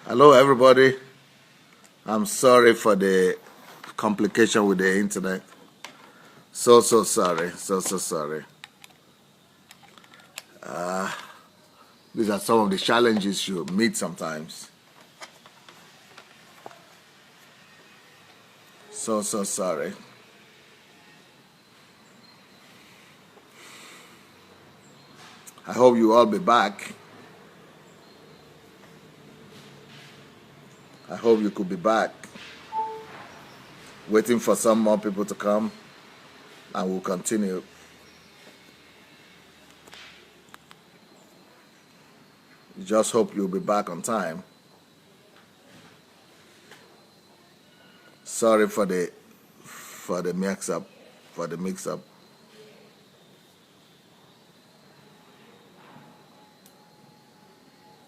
Hello, everybody. I'm sorry for the complication with the internet. So sorry. So sorry. These are some of the challenges you meet sometimes. So sorry. I hope you all be back. I hope you could be back. Waiting for some more people to come, and we'll continue. Just hope you'll be back on time. Sorry for the mix-up.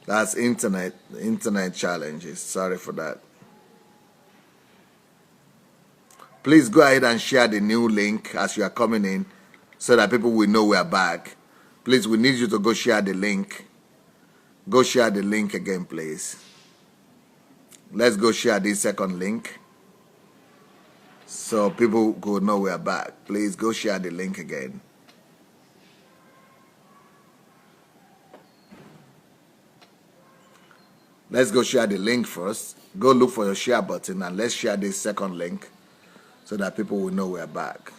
That's internet challenges. Sorry for that. Please go ahead and share the new link as you are coming in so that people will know we are back. Please, we need you to go share the link. Go share the link again, please. Let's go share this second link so people will know we are back. Please go share the link again. Let's go share the link first. Go look for your share button and let's share this second link so that people will know we're back.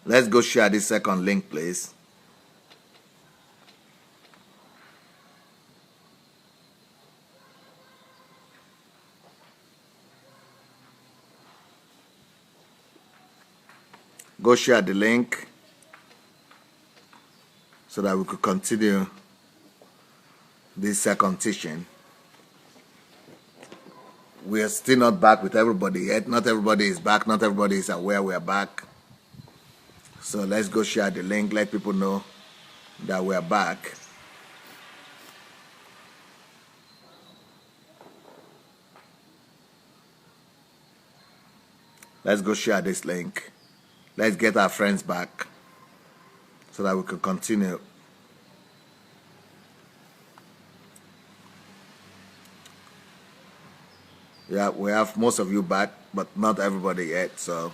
Let's go share this second link, please. Go share the link so that we could continue this second teaching. We are still not back with everybody yet. Not everybody is back. Not everybody is aware we are back. So let's go share the link. Let people know that we are back. Let's go share this link. Let's get our friends back so that we can continue. Yeah, we have most of you back, but not everybody yet, so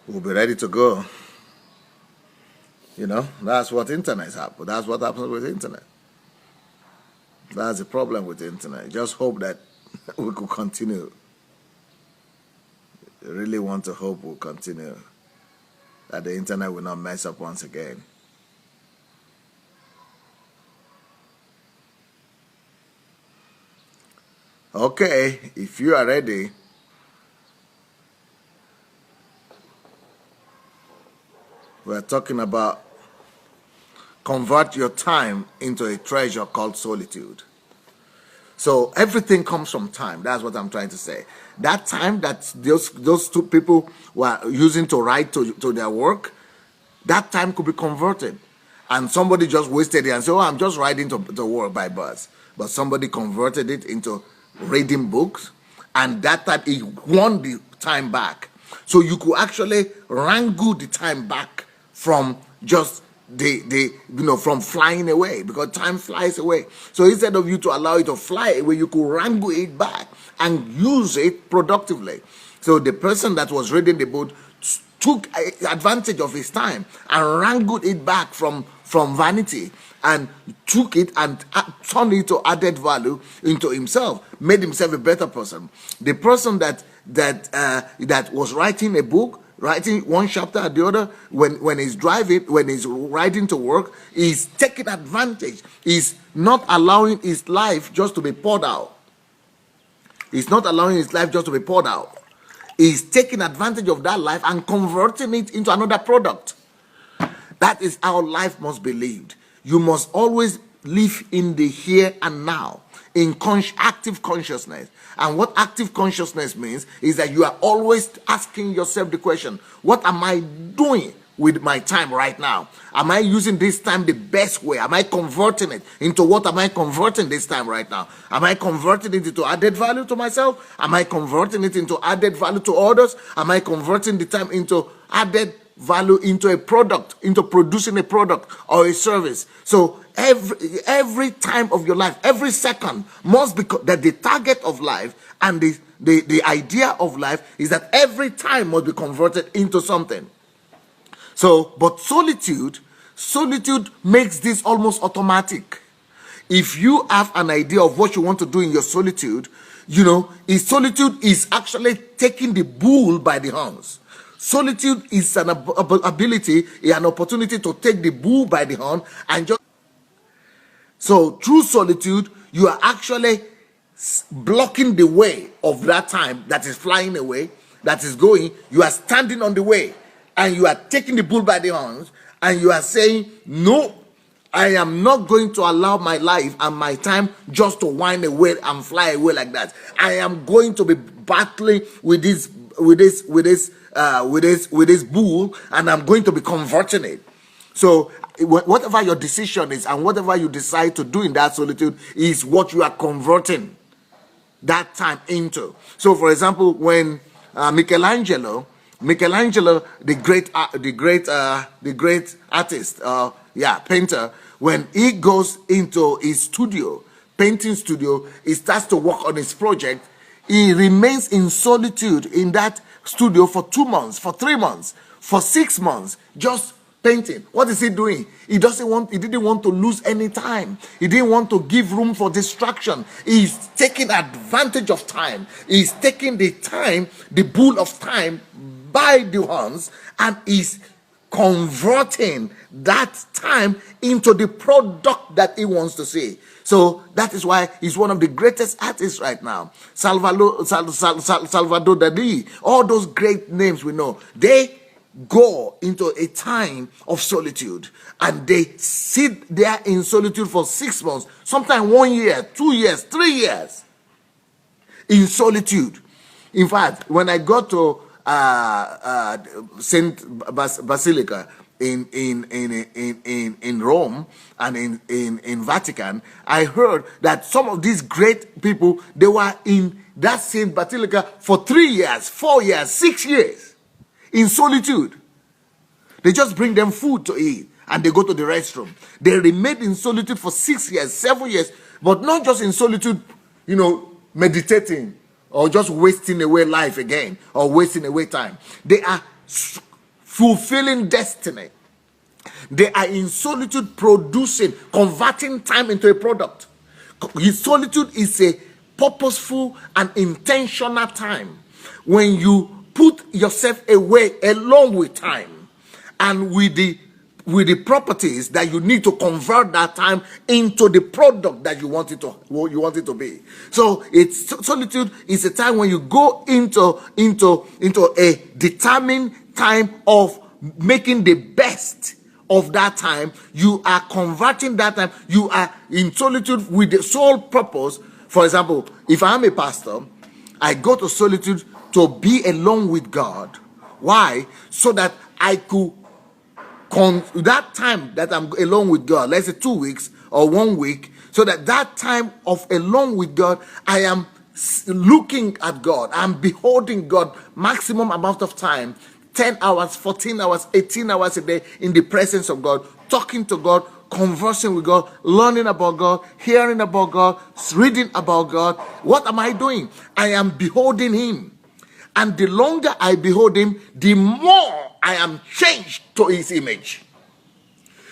we'll be ready to go. You know, that's what internet happens. That's what happens with internet. That's the problem with the internet. Just hope that we could continue. I really want to hope we'll continue, that the internet will not mess up once again. Okay, if you are ready, we're talking about convert your time into a treasure called solitude. So everything comes from time. That's what I'm trying to say. That time that those two people were using to write to their work, that time could be converted. And somebody just wasted it and said, oh, I'm just writing to work by bus. But somebody converted it into reading books. And that time, it won the time back. So you could actually wrangle the time back from just from flying away, because time flies away. So instead of you to allow it to fly away, you could wrangle it back and use it productively. So the person that was reading the book took advantage of his time and wrangled it back from vanity and took it and turned it to added value into himself, made himself a better person. The person that was writing a book, writing one chapter at the other, when he's driving, when he's riding to work, he's taking advantage. He's not allowing his life just to be poured out. He's not allowing his life just to be poured out. He's taking advantage of that life and converting it into another product. That is how life must be lived. You must always live in the here and now, in active consciousness. And what active consciousness means is that you are always asking yourself the question, what am I doing with my time right now? Am I using this time the best way? Am I converting it into what am I converting this time right now? Am I converting it into added value to myself? Am I converting it into added value to others? Am I converting the time into added value into a product, into producing a product or a service? So every time of your life, every second must be that the target of life and the idea of life is that every time must be converted into something. So, but solitude makes this almost automatic. If you have an idea of what you want to do in your solitude, solitude is actually taking the bull by the horns. Solitude is an ability, an opportunity to take the bull by the horn and just. So through solitude, you are actually blocking the way of that time that is flying away, that is going. You are standing on the way and you are taking the bull by the horns and you are saying, no, I am not going to allow my life and my time just to wind away and fly away like that. I am going to be battling with this bull, and I'm going to be converting it. So whatever your decision is and whatever you decide to do in that solitude is what you are converting that time into. So for example, when Michelangelo, the great artist, painter, when he goes into his painting studio, he starts to work on his project. He remains in solitude in that studio for 2 months, for 3 months, for 6 months, just painting. What is he doing? He didn't want to lose any time. He didn't want to give room for distraction. He's taking advantage of time. He's taking the time, the bull of time, by the horns, and is converting that time into the product that he wants to see. So that is why he's one of the greatest artists right now. Salvador Dali, all those great names we know, they go into a time of solitude and they sit there in solitude for 6 months, sometimes 1 year, 2 years, 3 years in solitude. In fact, when I got to Saint Basilica in Rome and in Vatican, I heard that some of these great people, they were in that Saint Basilica for 3 years, 4 years, 6 years in solitude. They just bring them food to eat and they go to the restroom. They remained in solitude for 6 years, 7 years, but not just in solitude, meditating or just wasting away life again or wasting away time. They are fulfilling destiny. They are in solitude producing, converting time into a product. His solitude is a purposeful and intentional time when you put yourself away along with time and with the properties that you need to convert that time into the product that you want it to be. So solitude is a time when you go into a determined time of making the best of that time. You are converting that time. You are in solitude with the sole purpose. For example, if I am a pastor, I go to solitude to be alone with God. Why? So that I could that time that I'm alone with God, let's say 2 weeks or 1 week, so that time of alone with God, I am looking at God, I'm beholding God maximum amount of time, 10 hours, 14 hours, 18 hours a day in the presence of God, talking to God, conversing with God, learning about God, hearing about God, reading about God. What am I doing? I am beholding Him. And the longer I behold Him, the more I am changed to His image.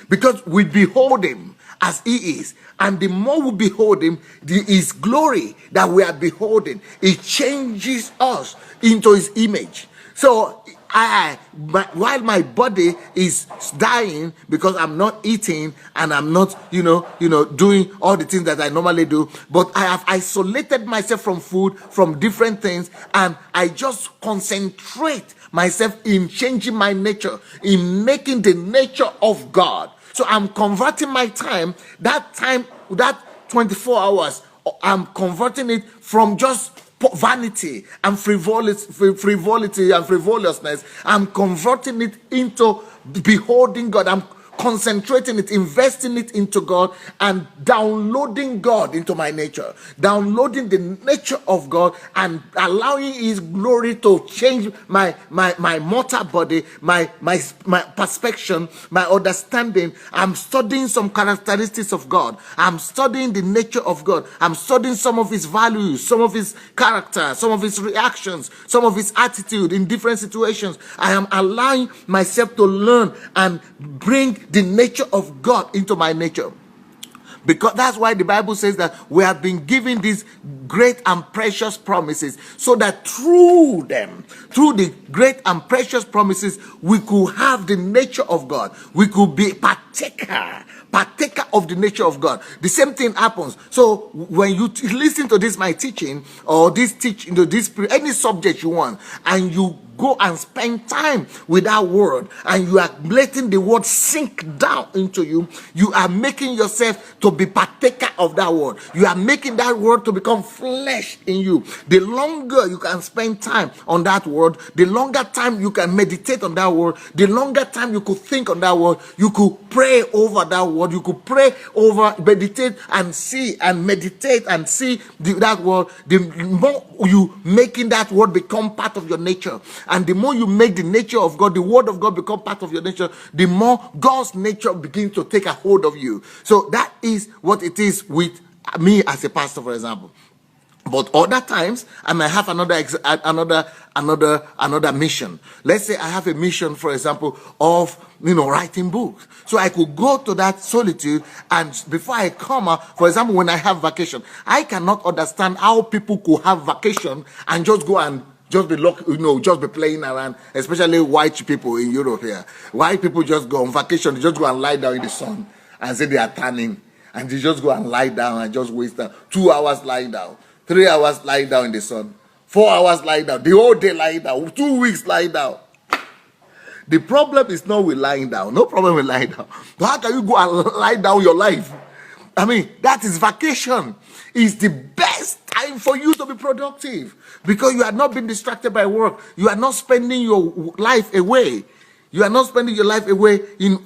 Because we behold Him as He is. And the more we behold Him, His glory that we are beholding, it changes us into His image. So while my body is dying because I'm not eating and I'm not, doing all the things that I normally do, but I have isolated myself from food, from different things, and I just concentrate myself in changing my nature, in making the nature of God. So I'm converting my time, that 24 hours, I'm converting it from just vanity and frivolity and frivolousness. I'm converting it into beholding God. I'm concentrating it, investing it into God, and downloading God into my nature, downloading the nature of God, and allowing His glory to change my mortal body, my perception, my understanding. I'm studying some characteristics of God. I'm studying the nature of God. I'm studying some of His values, some of His character, some of His reactions, some of His attitude in different situations. I am allowing myself to learn and bring the nature of God into my nature. Because that's why the Bible says that we have been given these great and precious promises, so that through them, through the great and precious promises, we could have the nature of God. We could be partaker of the nature of God. The same thing happens. So when you listen to this my teaching, or this teaching, this any subject you want, and you go and spend time with that word, and you are letting the word sink down into you, you are making yourself to be partaker of that word. You are making that word to become flesh in you. The longer you can spend time on that word, the longer time you can meditate on that word, the longer time you could think on that word, you could pray over that word, you could pray over, meditate and see, and meditate and see that word. The more you making that word become part of your nature, and the more you make the nature of God, the word of God become part of your nature, the more God's nature begins to take a hold of you. So that is what it is with me as a pastor, for example. But other times I might have another mission. Let's say I have a mission, for example, of writing books. So I could go to that solitude, and before I come out, for example, when I have vacation, I cannot understand how people could have vacation and just go and just be playing around, especially white people in Europe here. White people just go on vacation, they just go and lie down in the sun and say they are tanning, and they just go and lie down and just waste 2 hours lying down, 3 hours lying down in the sun, 4 hours lying down, the whole day lying down, 2 weeks lying down. The problem is not with lying down. No problem with lying down. But how can you go and lie down your life? I mean, that is vacation. It's the best time for you to be productive, because you are not being distracted by work. You are not spending your life away. You are not spending your life away in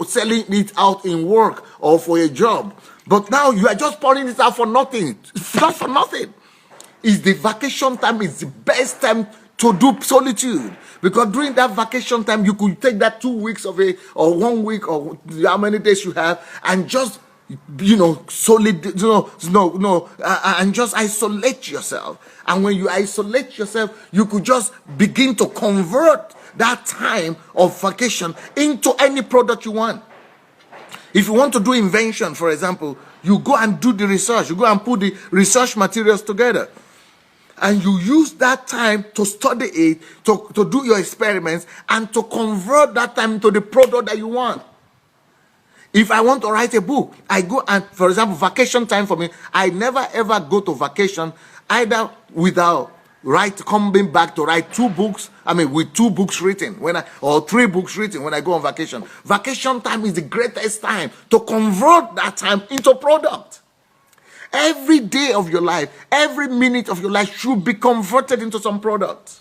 selling it out in work or for a job. But now you are just pouring it out for nothing. Just for nothing. It's the vacation time. It's the best time to do solitude, because during that vacation time you could take that 2 weeks of it, or 1 week, or how many days you have, and just and just isolate yourself. And when you isolate yourself, you could just begin to convert that time of vacation into any product you want. If you want to do invention, for example, you go and do the research. You go and put the research materials together, and you use that time to study it, to do your experiments, and to convert that time into the product that you want. If I want to write a book, I go and, for example, vacation time for me, I never ever go to vacation either without coming back to write 2 books. I mean, with 2 books written or 3 books written when I go on vacation. Vacation time is the greatest time to convert that time into product. Every day of your life, every minute of your life should be converted into some product.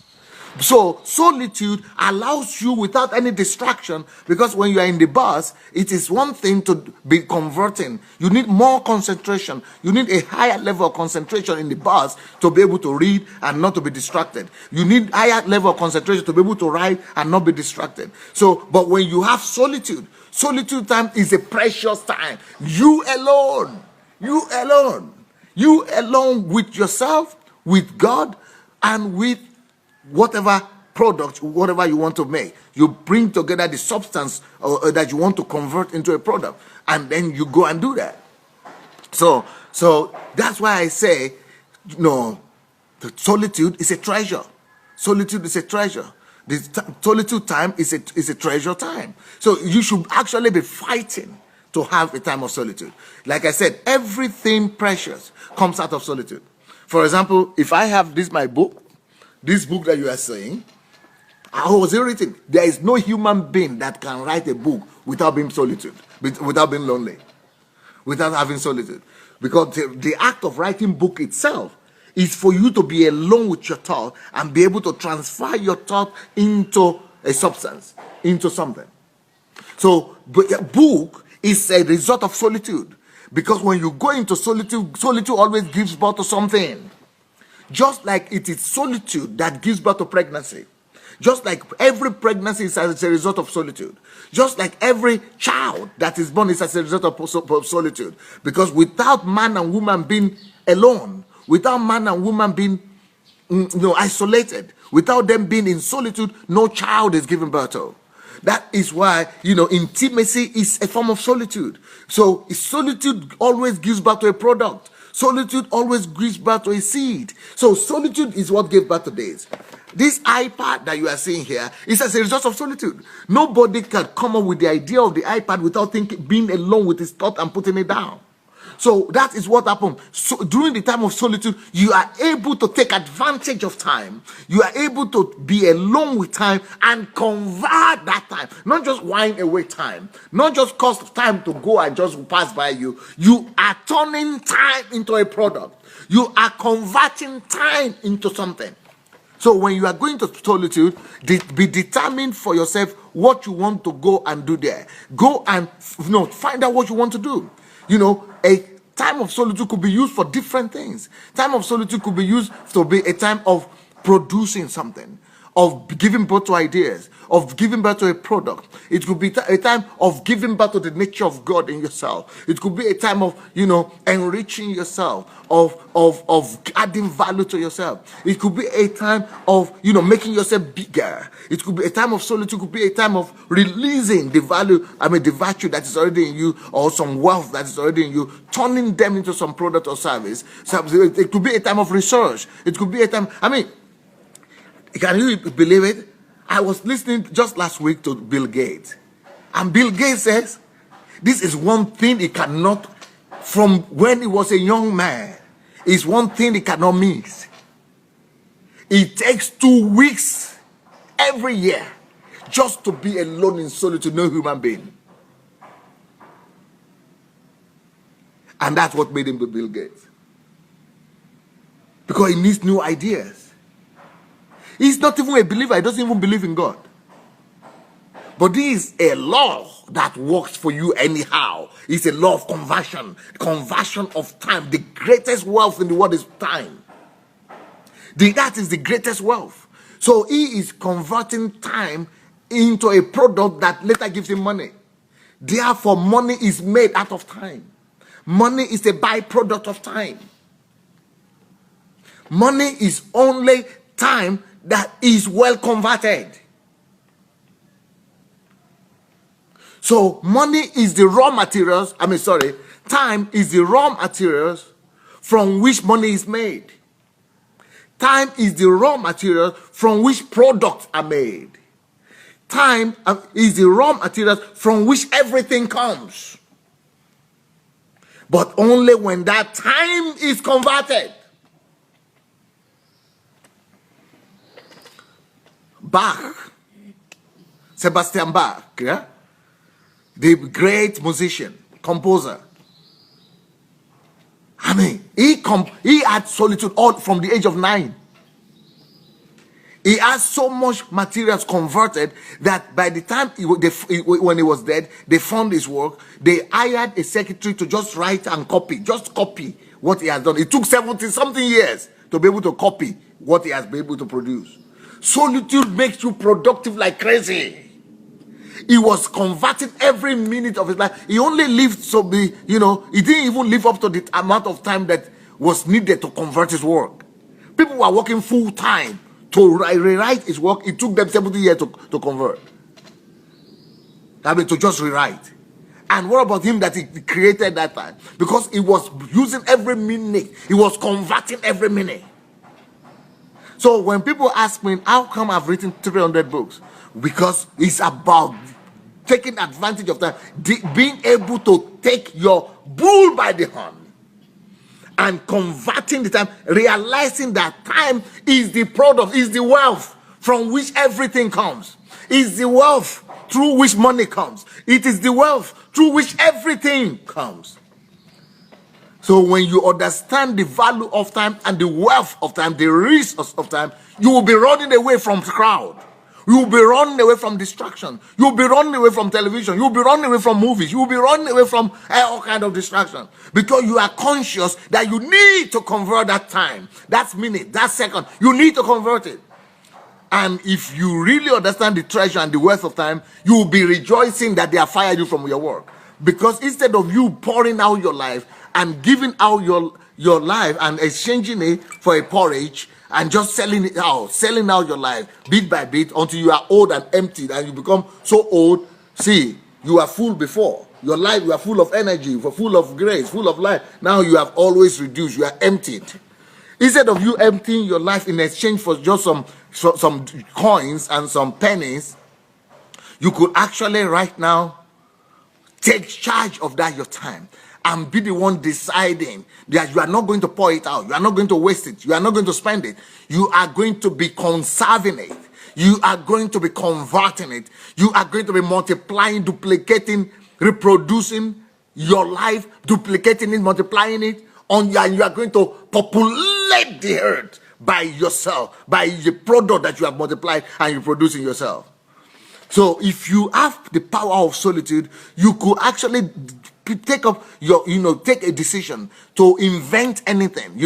So solitude allows you without any distraction, because when you are in the bus, it is one thing to be converting. You need more concentration. You need a higher level of concentration in the bus to be able to read and not to be distracted. You need higher level of concentration to be able to write and not be distracted. So, but when you have solitude time is a precious time. You alone with yourself, with God, and with whatever product, whatever you want to make. You bring together the substance that you want to convert into a product, and then you go and do that. So that's why I say, the solitude is a treasure. Solitude is a treasure. The solitude time is a treasure time. So you should actually be fighting to have a time of solitude. Like I said, everything precious comes out of solitude. For example, if I have my book, this book that you are saying, how was it written? There is no human being that can write a book without being solitude, without being lonely, without having solitude. Because the act of writing book itself is for you to be alone with your thought and be able to transfer your thought into a substance, into something. So a book is a result of solitude, because when you go into solitude, solitude always gives birth to something. Just like it is solitude that gives birth to pregnancy. Just like every pregnancy is as a result of solitude. Just like every child that is born is as a result of solitude. Because without man and woman being alone, without man and woman being isolated, without them being in solitude, no child is given birth to. That is why, intimacy is a form of solitude. So solitude always gives birth to a product. Solitude always gives birth to a seed. So solitude is what gave birth to this. This iPad that you are seeing here is as a result of solitude. Nobody can come up with the idea of the iPad without being alone with his thought and putting it down. So that is what happened. So during the time of solitude, you are able to take advantage of time. You are able to be alone with time and convert that time. Not just whine away time. Not just cause time to go and just pass by you. You are turning time into a product. You are converting time into something. So when you are going to solitude, be determined for yourself what you want to go and do there. Go and find out what you want to do. A time of solitude could be used for different things. Time of solitude could be used to be a time of producing something, of giving birth to ideas, of giving birth to a product. It could be a time of giving birth to the nature of God in yourself. It could be a time of, enriching yourself, of adding value to yourself. It could be a time of, making yourself bigger. It could be a time of solitude. It could be a time of releasing the virtue that is already in you, or some wealth that is already in you, turning them into some product or service. So it could be a time of research. It could be a time, can you believe it? I was listening just last week to Bill Gates. And Bill Gates says, this is one thing he cannot, from when he was a young man, is one thing he cannot miss. It takes 2 weeks every year just to be alone in solitude, no human being. And that's what made him Bill Gates. Because he needs new ideas. He's not even a believer. He doesn't even believe in God. But this is a law that works for you anyhow. It's a law of conversion. Conversion of time. The greatest wealth in the world is time. That is the greatest wealth. So he is converting time into a product that later gives him money. Therefore, money is made out of time. Money is a byproduct of time. Money is only time that is well converted. So money is the raw materials, time is the raw materials from which money is made. Time is the raw materials from which products are made. Time is the raw materials from which everything comes. But only when that time is converted. Sebastian Bach, the great musician, composer. He had solitude all from the age of 9. He had so much materials converted that by the time when he was dead, they found his work. They hired a secretary to just write and copy what he has done. It took 70-something years to be able to copy what he has been able to produce. Solitude makes you productive like crazy. He was converting every minute of his life. He only lived he didn't even live up to the amount of time that was needed to convert his work. People were working full time to rewrite his work. It took them 70 years to convert. To just rewrite. And what about him that he created that time? Because he was using every minute. He was converting every minute. So when people ask me, how come I've written 300 books? Because it's about taking advantage of time, being able to take your bull by the horn and converting the time, realizing that time is the product, is the wealth from which everything comes. Is the wealth through which money comes. It is the wealth through which everything comes. So when you understand the value of time and the wealth of time, the risk of time, you will be running away from the crowd. You will be running away from distraction. You will be running away from television. You will be running away from movies. You will be running away from all kind of distraction, because you are conscious that you need to convert that time, that minute, that second. You need to convert it. And if you really understand the treasure and the worth of time, you will be rejoicing that they have fired you from your work. Because instead of you pouring out your life and giving out your life and exchanging it for a porridge and just selling out your life bit by bit until you are old and empty and you become so old. See, you are full before. Your life, you are full of energy, you are full of grace, full of life. Now you have always reduced, you are emptied. Instead of you emptying your life in exchange for just some coins and some pennies, you could actually right now take charge of that, your time, and be the one deciding that you are not going to pour it out. You are not going to waste it. You are not going to spend it. You are going to be conserving it. You are going to be converting it. You are going to be multiplying, duplicating, reproducing your life, duplicating it, multiplying it, and you are going to populate the earth by yourself, by the product that you have multiplied and you produce in yourself. So if you have the power of solitude, you could actually take a decision to invent anything.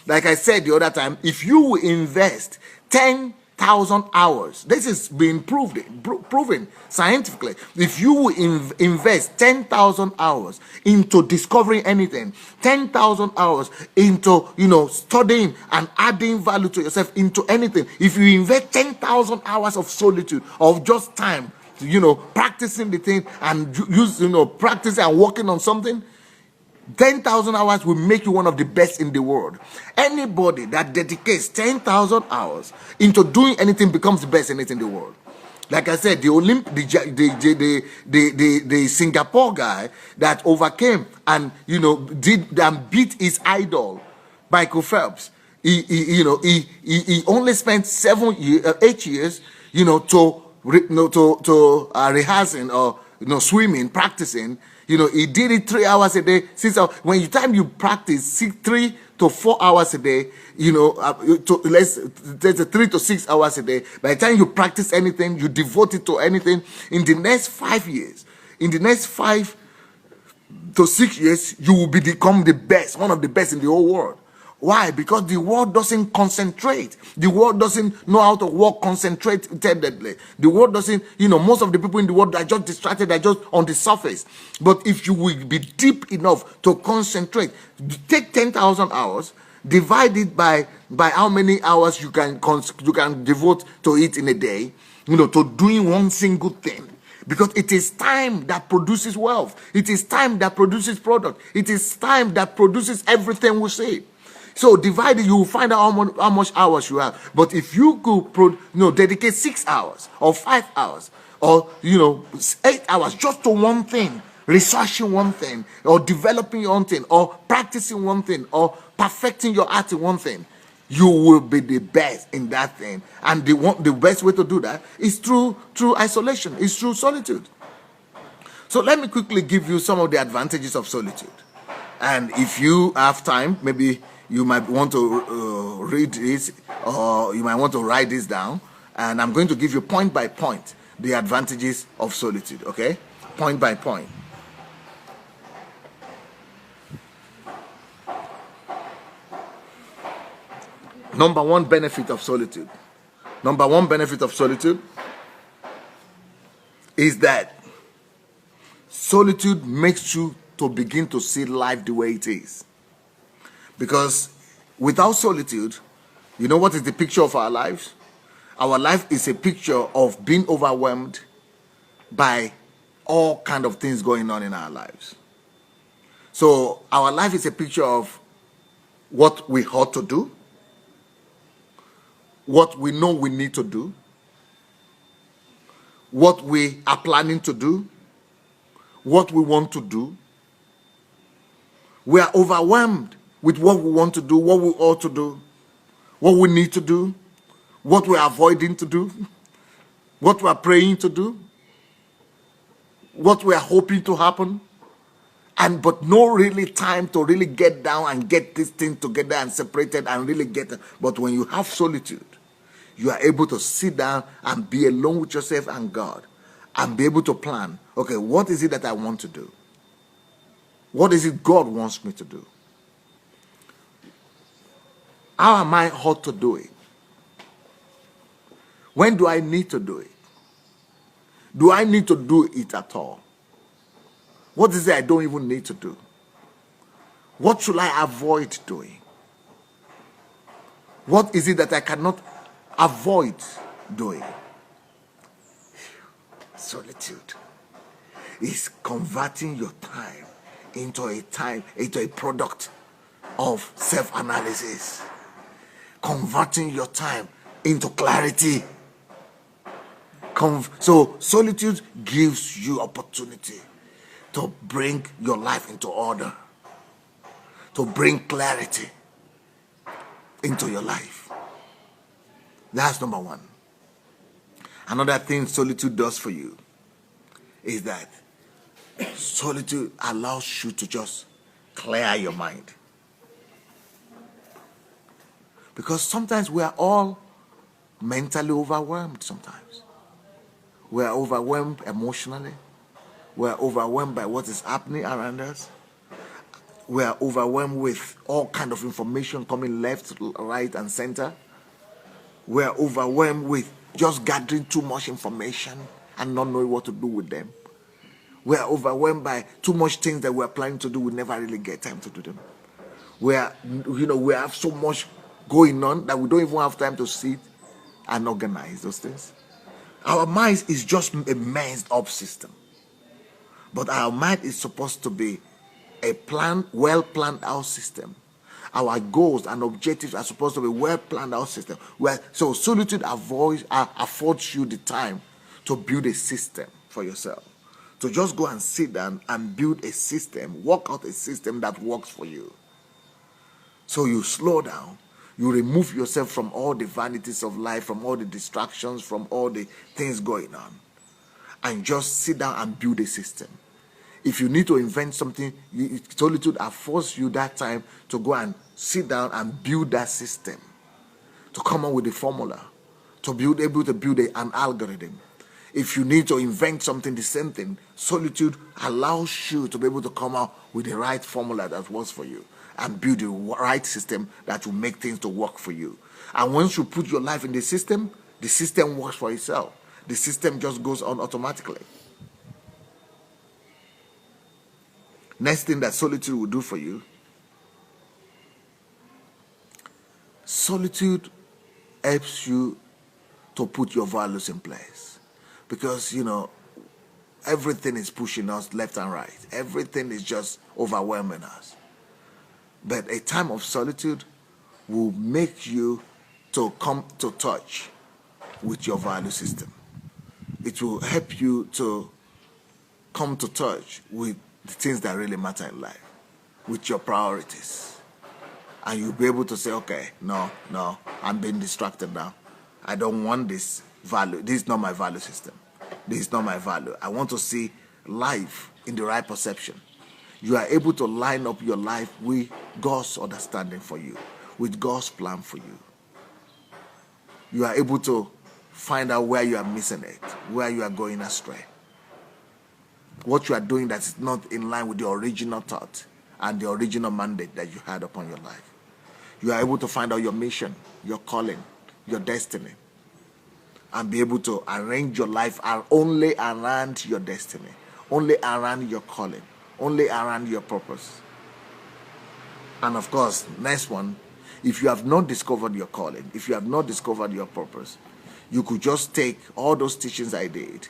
Like I said the other time, if you will invest 10,000 hours, this is being proven scientifically. If you will invest 10,000 hours into discovering anything, 10,000 hours into studying and adding value to yourself into anything, if you invest 10,000 hours of solitude, of just time, practicing the thing and practicing and working on something, 10,000 hours will make you one of the best in the world. Anybody that dedicates 10,000 hours into doing anything becomes the best in it in the world. Like I said, the Singapore guy that overcame and did and beat his idol, Michael Phelps. He only spent 8 years, to rehearsing or swimming, practicing. He did it 3 hours a day. When you practice 3 to 4 hours a day, there's 3 to 6 hours a day. By the time you practice anything, you devote it to anything, in the next 5 years, in the next 5 to 6 years, you will become the best, one of the best in the whole world. Why? Because the world doesn't concentrate. The world doesn't know how to work concentratedly. The world doesn't, most of the people in the world are just distracted, they're just on the surface. But if you will be deep enough to concentrate, take 10,000 hours, divide it by how many hours you can devote to it in a day, to doing one single thing. Because it is time that produces wealth. It is time that produces product. It is time that produces everything we see. So divide it, you will find out how much hours you have. But if you could dedicate 6 hours or 5 hours or 8 hours just to one thing, researching one thing or developing your own thing or practicing one thing or perfecting your art in one thing, you will be the best in that thing. And the best way to do that is through isolation, is through solitude. So let me quickly give you some of the advantages of solitude. And if you have time, maybe you might want to read this, or you might want to write this down. And I'm going to give you point by point the advantages of solitude, okay? Point by point. Number one benefit of solitude. Number one benefit of solitude is that solitude makes you to begin to see life the way it is. Because without solitude, what is the picture of our lives? Our life is a picture of being overwhelmed by all kind of things going on in our lives. So our life is a picture of what we ought to do, what we know we need to do, what we are planning to do, what we want to do. We are overwhelmed with what we want to do, what we ought to do, what we need to do, what we are avoiding to do, what we are praying to do, what we are hoping to happen. but no really time to really get down and get this thing together and separated and really get it. But when you have solitude, you are able to sit down and be alone with yourself and God and be able to plan, okay, what is it that I want to do? What is it God wants me to do? How am I ought to do it? When do I need to do it? Do I need to do it at all? What is it I don't even need to do? What should I avoid doing? What is it that I cannot avoid doing? Solitude is converting your time into a product of self-analysis. Converting your time into clarity. So solitude gives you opportunity to bring your life into order, to bring clarity into your life. That's number one. Another thing solitude does for you is that solitude allows you to just clear your mind. Because sometimes we are all mentally overwhelmed sometimes. We are overwhelmed emotionally. We are overwhelmed by what is happening around us. We are overwhelmed with all kind of information coming left, right, and center. We are overwhelmed with just gathering too much information and not knowing what to do with them. We are overwhelmed by too much things that we are planning to do. We never really get time to do them. We have so much going on that we don't even have time to sit and organize those things. Our mind is just a messed up system. But our mind is supposed to be a well planned out system. Our goals and objectives are supposed to be well planned out system. So solitude affords you the time to build a system for yourself. To just go and sit down and build a system, work out a system that works for you. So you slow down. You remove yourself from all the vanities of life, from all the distractions, from all the things going on. And just sit down and build a system. If you need to invent something, solitude affords you that time to go and sit down and build that system. To come up with a formula. To be able to build an algorithm. If you need to invent something, the same thing, solitude allows you to be able to come out with the right formula that works for you and build the right system that will make things to work for you. And once you put your life in the system works for itself. The system just goes on automatically. Next thing that solitude will do for you, solitude helps you to put your values in place. Because, everything is pushing us left and right. Everything is just overwhelming us. But a time of solitude will make you to come to touch with your value system. It will help you to come to touch with the things that really matter in life, with your priorities. And you'll be able to say, okay, no, I'm being distracted now. I don't want this value. This is not my value system. This is not my value. I want to see life in the right perception. You are able to line up your life with God's understanding for you, with God's plan for you. You are able to find out where you are missing it, where you are going astray. What you are doing that is not in line with the original thought and the original mandate that you had upon your life. You are able to find out your mission, your calling, your destiny, and be able to arrange your life only around your destiny, only around your calling, only around your purpose. And of course, next one, if you have not discovered your calling, if you have not discovered your purpose, you could just take all those teachings I did.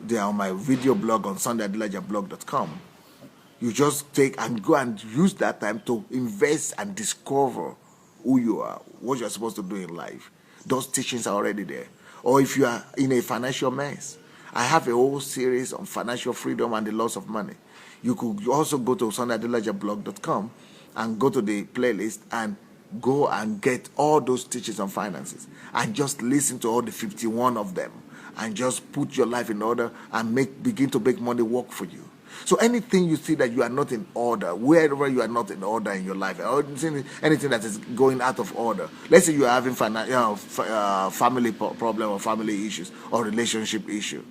They are on my video blog on SundayAdelajablog.com. You just take and go and use that time to invest and discover who you are, what you're supposed to do in life. Those teachings are already there. Or if you are in a financial mess, I have a whole series on financial freedom and the loss of money. You could also go to SundayAdelajablog.com and go to the playlist and go and get all those teachings on finances and just listen to all the 51 of them and just put your life in order and begin to make money work for you. So anything you see that you are not in order, wherever you are not in order in your life, or anything that is going out of order, let's say you are having family problem or family issues or relationship issue,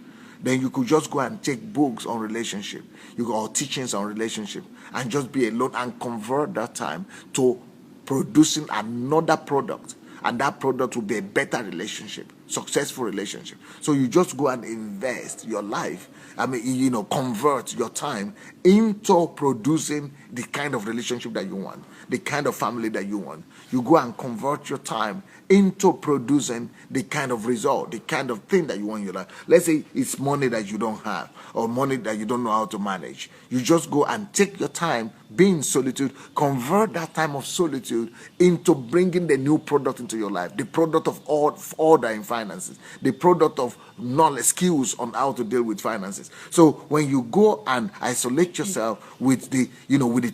then you could just go and take books on relationship, or teachings on relationship, and just be alone and convert that time to producing another product, and that product will be a better relationship, successful relationship. So you just go and invest your life, convert your time into producing the kind of relationship that you want, the kind of family that you want. You go and convert your time into producing the kind of result, the kind of thing that you want in your life. Let's say it's money that you don't have, or money that you don't know how to manage. You just go and take your time, be in solitude, convert that time of solitude into bringing the new product into your life, the product of order in finances, the product of knowledge, skills on how to deal with finances. So when you go and isolate yourself with the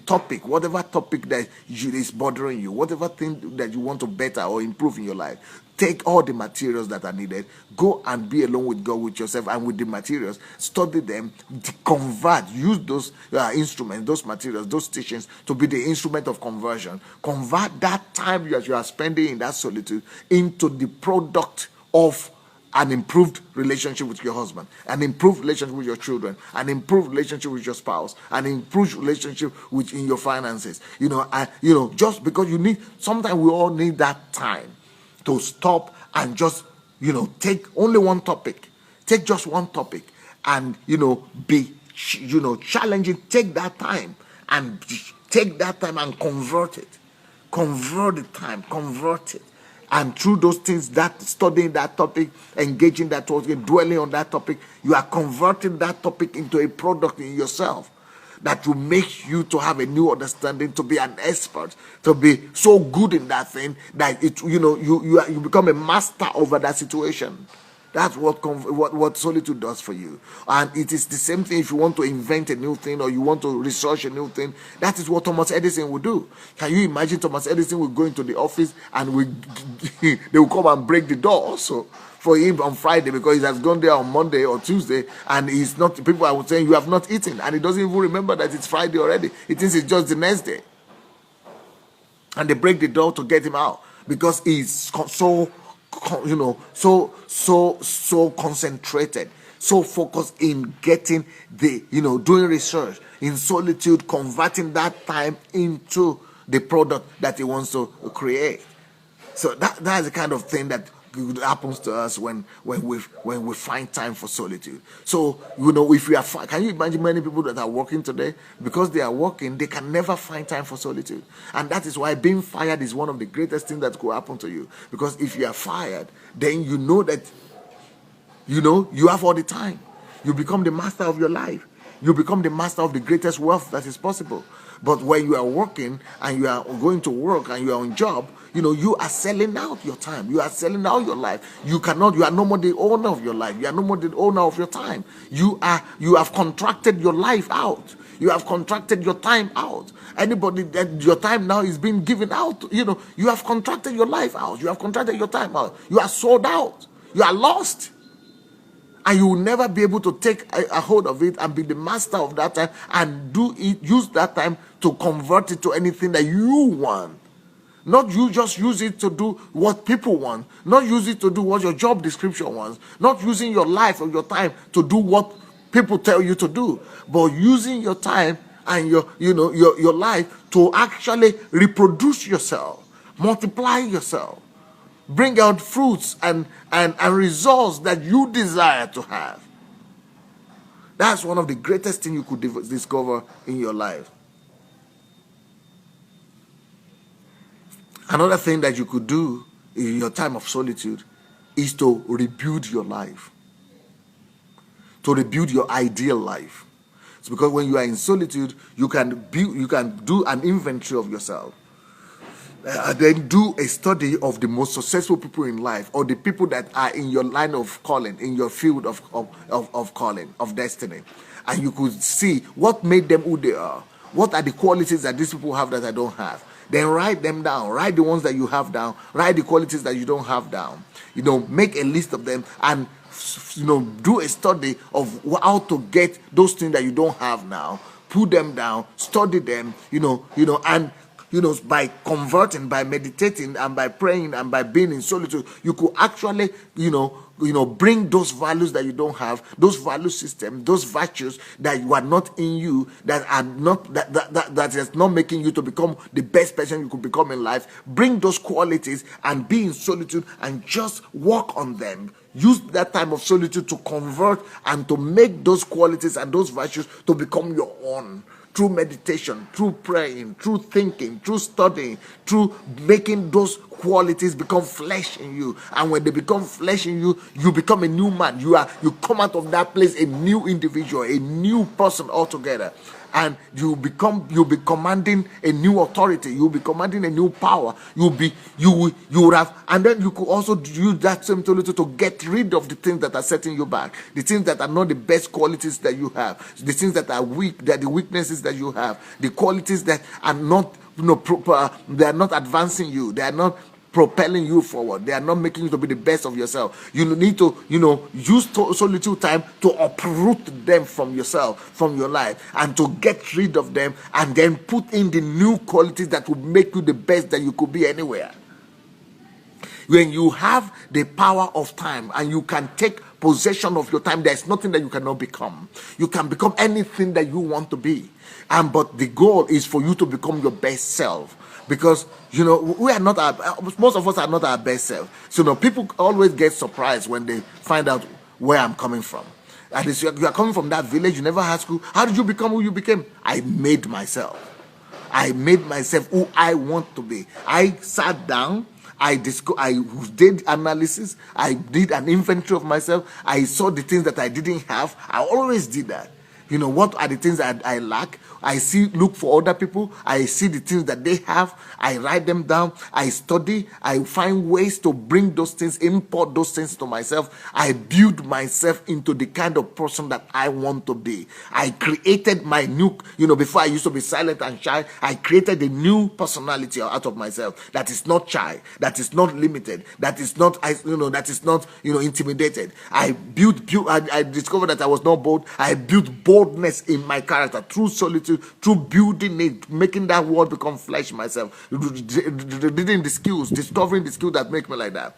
topic, whatever topic that is bothering you, whatever thing that you want to better or improve in your life, take all the materials that are needed, go and be alone with God, with yourself, and with the materials, study them, convert, use those instruments, those materials, those teachings to be the instrument of conversion. Convert that time that you are spending in that solitude into the product of an improved relationship with your husband, an improved relationship with your children, an improved relationship with your spouse, an improved relationship in your finances. Just because you need, sometimes we all need that time to stop and just, take only one topic. Take just one topic and, be, challenging. Take that time and convert it. Convert the time, convert it. And through those things, that studying that topic, engaging that topic, dwelling on that topic, you are converting that topic into a product in yourself that will make you to have a new understanding, to be an expert, to be so good in that thing that you become a master over that situation. That's what solitude does for you. And it is the same thing if you want to invent a new thing or you want to research a new thing. That is what Thomas Edison would do. Can you imagine Thomas Edison would go into the office and they will come and break the door also for him on Friday, because he has gone there on Monday or Tuesday and he's not, people are saying you have not eaten, and he doesn't even remember that it's Friday already. He thinks it's just the next day. And they break the door to get him out because he's so concentrated, so focused in getting doing research in solitude, converting that time into the product that he wants to create. So that's the kind of thing that happens to us when we find time for solitude. So if we are, can you imagine many people that are working today, because they are working, they can never find time for solitude. And that is why being fired is one of the greatest things that could happen to you, because if you are fired, then you know that you have all the time. You become the master of your life. You become the master of the greatest wealth that is possible. But when you are working and you are going to work and you are on job, you are selling out your time. You are selling out your life. You are no more the owner of your life. You are no more the owner of your time. You have contracted your life out. You have contracted your time out. Anybody that your time now is being given out, you have contracted your life out. You have contracted your time out. You are sold out. You are lost. And you will never be able to take a hold of it and be the master of that time and use that time to convert it to anything that you want. Not you just use it to do what people want. Not use it to do what your job description wants. Not using your life or your time to do what people tell you to do. But using your time and your life to actually reproduce yourself, multiply yourself, bring out fruits and results that you desire to have. That's one of the greatest things you could discover in your life. Another thing that you could do in your time of solitude is to rebuild your life, to rebuild your ideal life. It's because when you are in solitude, you can do an inventory of yourself. Then do a study of the most successful people in life, or the people that are in your line of calling, in your field of calling, of destiny. And you could see what made them who they are. What are the qualities that these people have that I don't have? Then write them down. Write the ones that you have down. Write the qualities that you don't have down. Make a list of them and do a study of how to get those things that you don't have now, put them down, study them, and by converting, by meditating, and by praying, and by being in solitude, you could actually, bring those values that you don't have, those value systems, those virtues that you are not in you, that are not that is not making you to become the best person you could become in life. Bring those qualities and be in solitude and just work on them. Use that time of solitude to convert and to make those qualities and those virtues to become your own. Through meditation, through praying, through thinking, through studying, through making those qualities become flesh in you. And when they become flesh in you, you become a new man. You come out of that place a new individual, a new person altogether. And you'll be commanding a new authority. You'll be commanding a new power. You would have, and then you could also use that same tool to get rid of the things that are setting you back, the things that are not the best qualities that you have, the things that are weak, that the weaknesses that you have, the qualities that are not, they are not advancing you. They are not propelling you forward. They are not making you to be the best of yourself. You need to, use solitude time to uproot them from yourself, from your life, and to get rid of them, and then put in the new qualities that will make you the best that you could be anywhere. When you have the power of time and you can take possession of your time, there's nothing that you cannot become. You can become anything that you want to be. But the goal is for you to become your best self. Because, we are not most of us are not our best self. So, people always get surprised when they find out where I'm coming from. And you are coming from that village, you never had school. How did you become who you became? I made myself. I made myself who I want to be. I sat down. I did analysis. I did an inventory of myself. I saw the things that I didn't have. I always did that. What are the things that I lack? I look for other people. I see the things that they have. I write them down. I study. I find ways to bring those things, import those things to myself. I build myself into the kind of person that I want to be. I created my new, before I used to be silent and shy, I created a new personality out of myself that is not shy, that is not limited, that is not, intimidated. I discovered that I was not bold. I built boldness in my character through solitude, through building it, making that word become flesh myself, discovering the skills that make me like that.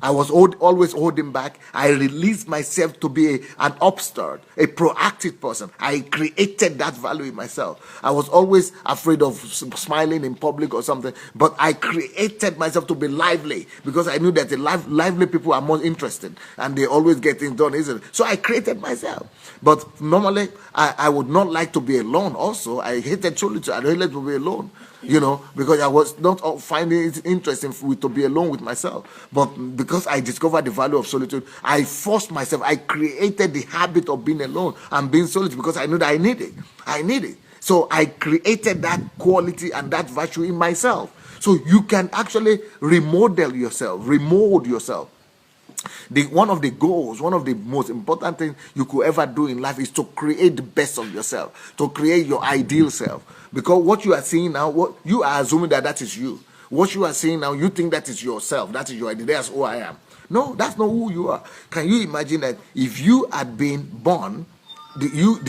I was always holding back. I released myself to be an upstart, a proactive person. I created that value in myself. I was always afraid of smiling in public or something, but I created myself to be lively because I knew that the lively people are more interested and they always get things done easily. So I created myself. But normally, I would not like to be alone also. I hated solitude. I hated to be alone. Because I was not finding it interesting to be alone with myself. But because I discovered the value of solitude, I forced myself. I created the habit of being alone and being solitude because I knew that I need it. I need it. So I created that quality and that virtue in myself. So you can actually remold yourself. One of the goals, one of the most important things you could ever do in life is to create the best of yourself, to create your ideal self. Because what you are seeing now, what you are assuming that is you. What you are seeing now, you think that is yourself, that is your idea, that's who I am. No, that's not who you are. Can you imagine that if you had been born from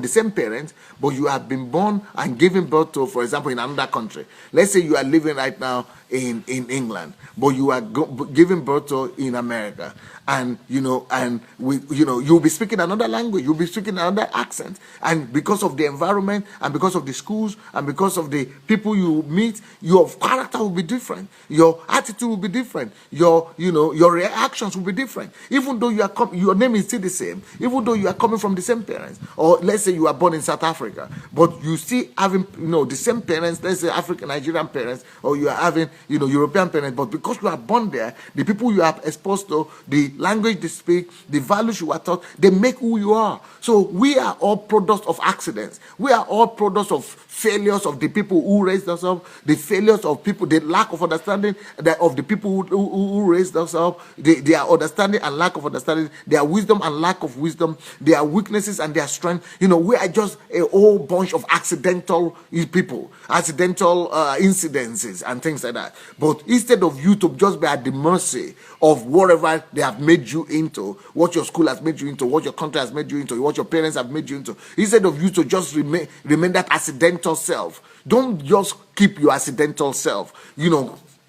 the same parents, but you have been born and given birth to, for example, in another country. Let's say you are living right now in England, but you are giving birth to in America, and you'll be speaking another language, you'll be speaking another accent, and because of the environment, and because of the schools, and because of the people you meet, your character will be different, your attitude will be different, your reactions will be different, even though your name is still the same, even though you are coming from the same parents, or let's say you are born in South Africa, but you still having the same parents, let's say African Nigerian parents, or you are having European parents, but because you are born there, the people you are exposed to, the language they speak, the values you are taught, they make who you are. So we are all products of accidents. We are all products of failures of the people who raised us up, the failures of people, the lack of understanding of the people who raised us up, their understanding and lack of understanding, their wisdom and lack of wisdom, their weak weaknesses and their strength. We are just a whole bunch of accidental people, accidental incidences and things like that. But instead of you to just be at the mercy of whatever they have made you into, what your school has made you into, what your country has made you into, what your parents have made you into, instead of you to just remain that accidental self, don't just keep your accidental self.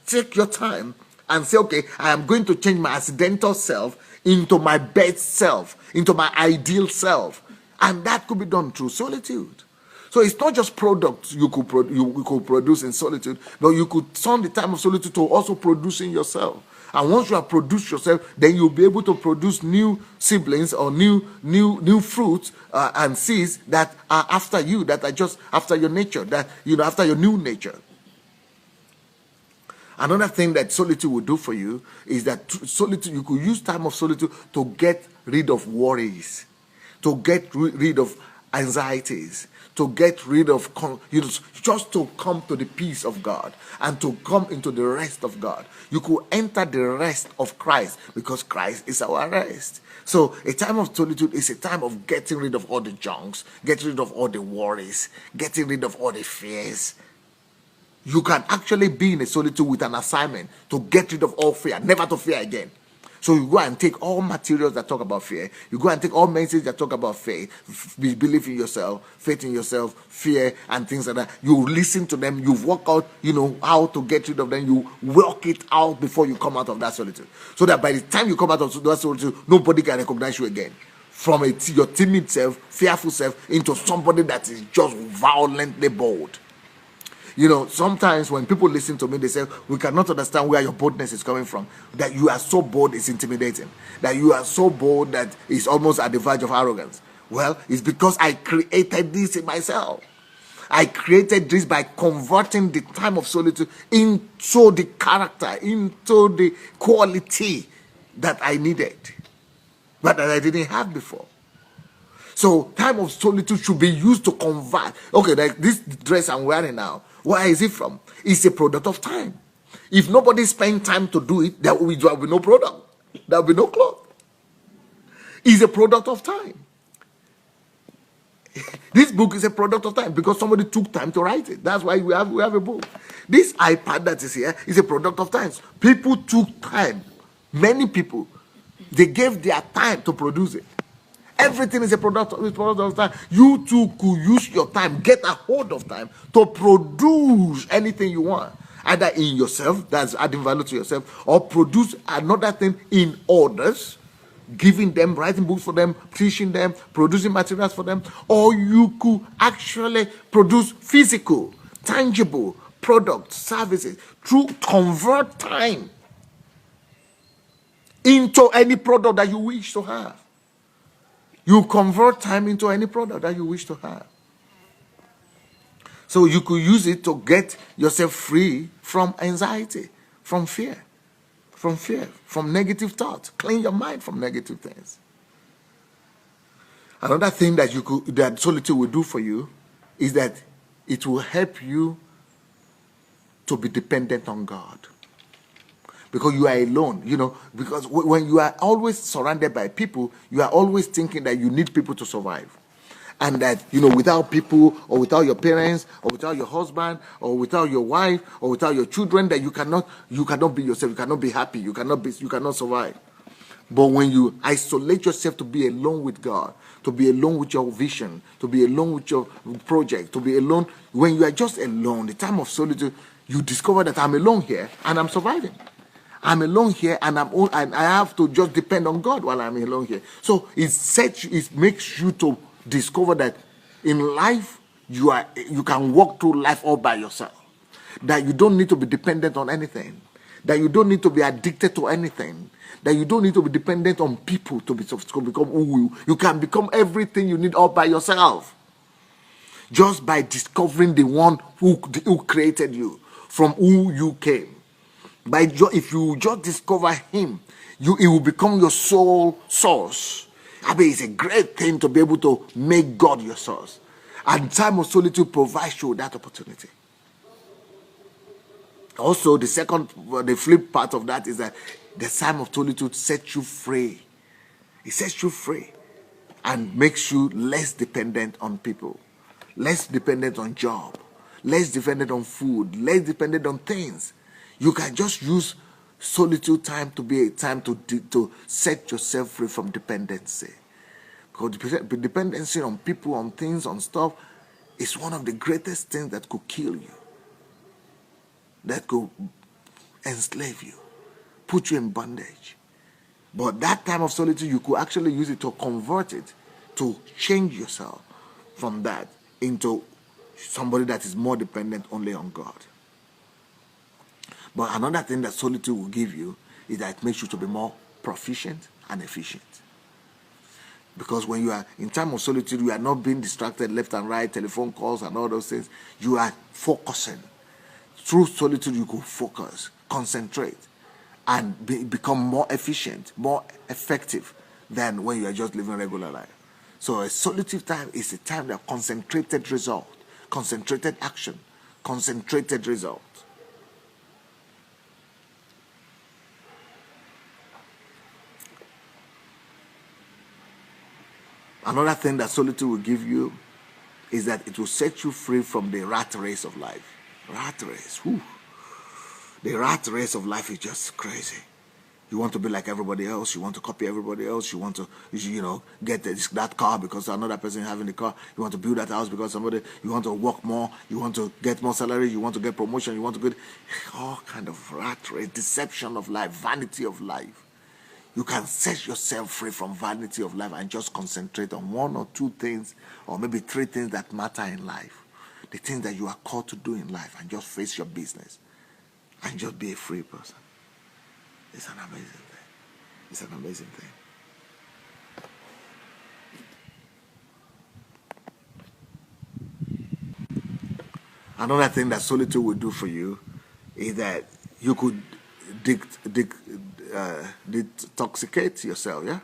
Take your time and say, okay, I am going to change my accidental self into my best self, into my ideal self. And that could be done through solitude. So it's not just products you could produce in solitude, but you could turn the time of solitude to also producing yourself. And once you have produced yourself, then you'll be able to produce new siblings or new fruits and seeds that are after you, that are just after your nature, that after your new nature. Another thing that solitude will do for you is that solitude, you could use time of solitude to get rid of worries, to get rid of anxieties, to get rid of, just to come to the peace of God and to come into the rest of God. You could enter the rest of Christ because Christ is our rest. So a time of solitude is a time of getting rid of all the junks, getting rid of all the worries, getting rid of all the fears. You can actually be in a solitude with an assignment to get rid of all fear, never to fear again. So you go and take all materials that talk about fear. You go and take all messages that talk about faith, belief in yourself, faith in yourself, fear, and things like that. You listen to them. You work out, how to get rid of them. You work it out before you come out of that solitude. So that by the time you come out of that solitude, nobody can recognize you again. From your timid self, fearful self, into somebody that is just violently bold. Sometimes when people listen to me, they say, we cannot understand where your boldness is coming from. That you are so bold is intimidating. That you are so bold that it's almost at the verge of arrogance. Well, it's because I created this in myself. I created this by converting the time of solitude into the character, into the quality that I needed, but that I didn't have before. So time of solitude should be used to convert. Okay, like this dress I'm wearing now, where is it from? It's a product of time. If nobody spends time to do it, there will be no product. There will be no cloth. It's a product of time. This book is a product of time because somebody took time to write it. That's why we have a book. This iPad that is here is a product of time. People took time. Many people, they gave their time to produce it. Everything is a product of time. You too could use your time, get a hold of time to produce anything you want. Either in yourself, that's adding value to yourself, or produce another thing in others, giving them, writing books for them, teaching them, producing materials for them. Or you could actually produce physical, tangible products, services, through convert time into any product that you wish to have. You convert time into any product that you wish to have. So you could use it to get yourself free from anxiety, from fear, from negative thoughts. Clean your mind from negative things. Another thing that solitude will do for you is that it will help you to be dependent on God. Because you are alone, because when you are always surrounded by people, you are always thinking that you need people to survive. And that, without people, or without your parents, or without your husband, or without your wife, or without your children, that you cannot be yourself, you cannot be happy, you cannot survive. But when you isolate yourself to be alone with God, to be alone with your vision, to be alone with your project, to be alone, when you are just alone, the time of solitude, you discover that I'm alone here and I'm surviving. I'm alone here and I have to just depend on God while I'm alone here. So it makes you to discover that in life you can walk through life all by yourself. That you don't need to be dependent on anything. That you don't need to be addicted to anything. That you don't need to be dependent on people to become who you can become everything you need all by yourself. Just by discovering the one who created you, from who you came. If you just discover him, it will become your sole source. It's a great thing to be able to make God your source. And time of solitude provides you that opportunity. Also, the flip part of that is that the time of solitude sets you free. It sets you free. and makes you less dependent on people, less dependent on job, less dependent on food, less dependent on things. You can just use solitude time to be a time to set yourself free from dependency. Because dependency on people, on things, on stuff is one of the greatest things that could kill you, that could enslave you, put you in bondage. But that time of solitude, you could actually use it to convert it, to change yourself from that into somebody that is more dependent only on God. But another thing that solitude will give you is that it makes you to be more proficient and efficient. Because when you are in time of solitude, you are not being distracted left and right, telephone calls and all those things. You are focusing. Through solitude, you could focus, concentrate, and become more efficient, more effective than when you are just living regular life. So a solitude time is a time of concentrated result, concentrated action, concentrated result. Another thing that solitude will give you is that it will set you free from the rat race of life. Rat race, whew. The rat race of life is just crazy. You want to be like everybody else. You want to copy everybody else. You want to, get that car because another person having the car. You want to build that house because somebody. You want to work more. You want to get more salary. You want to get promotion. You want to get all kind of rat race, deception of life, vanity of life. You can set yourself free from vanity of life and just concentrate on one or two things, or maybe three things that matter in life. The things that you are called to do in life, and just face your business and just be a free person. It's an amazing thing. It's an amazing thing. Another thing that solitude will do for you is that you could detoxicate yourself, yeah?